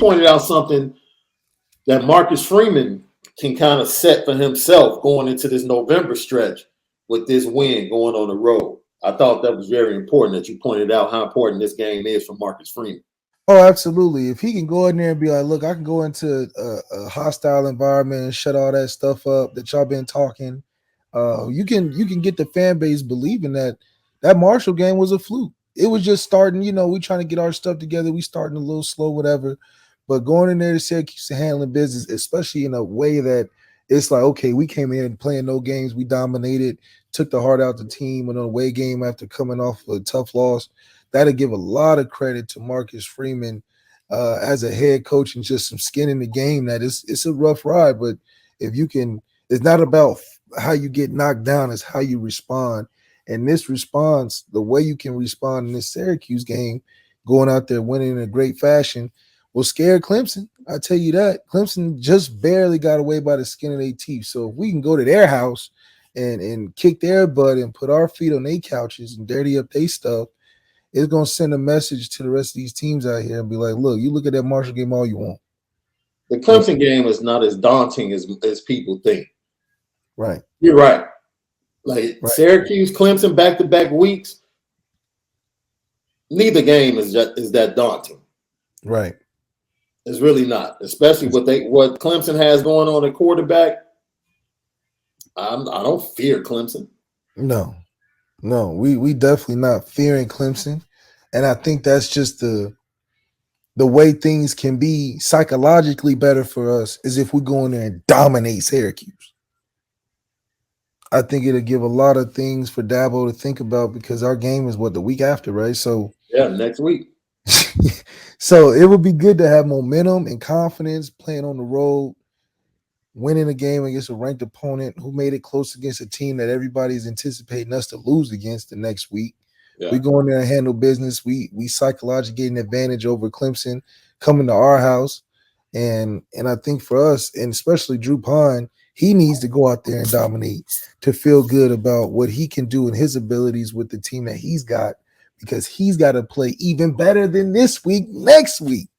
pointed out something that Marcus Freeman can kind of set for himself going into this November stretch with this win going on the road. I thought that was very important that you pointed out how important this game is for Marcus Freeman. Oh, absolutely. If he can go in there and be like, look, I can go into a hostile environment and shut all that stuff up that y'all been talking. You can get the fan base believing that Marshall game was a fluke. It was just starting, we trying to get our stuff together. We starting a little slow, whatever. But going in there to Syracuse and handling business, especially in a way that it's like, okay, we came in and playing no games. We dominated, took the heart out the team in an away game after coming off a tough loss. That'll give a lot of credit to Marcus Freeman as a head coach and just some skin in the game. That it's a rough ride, but if you can, it's not about how you get knocked down, it's how you respond. And this response, the way you can respond in this Syracuse game, going out there winning in a great fashion, will scare Clemson. I tell you that. Clemson just barely got away by the skin of their teeth. So if we can go to their house and kick their butt and put our feet on their couches and dirty up their stuff, it's going to send a message to the rest of these teams out here and be like, look, you look at that Marshall game all you want. The Clemson game is not as daunting as people think. Right. You're right. Like Syracuse, Clemson, back-to-back weeks, neither game is that daunting. Right. It's really not, especially what Clemson has going on at quarterback. I don't fear Clemson. No, we definitely not fearing Clemson, and I think that's just the way things can be psychologically better for us is if we go in there and dominate Syracuse. I think it'll give a lot of things for Dabo to think about because our game is the week after, right? So yeah, next week. So it would be good to have momentum and confidence playing on the road, winning a game against a ranked opponent who made it close against a team that everybody's anticipating us to lose against the next week. Yeah. We go in there and handle business. We psychologically get an advantage over Clemson coming to our house. And I think for us, and especially Drew Pine, he needs to go out there and dominate to feel good about what he can do and his abilities with the team that he's got. Because he's got to play even better than this week, next week.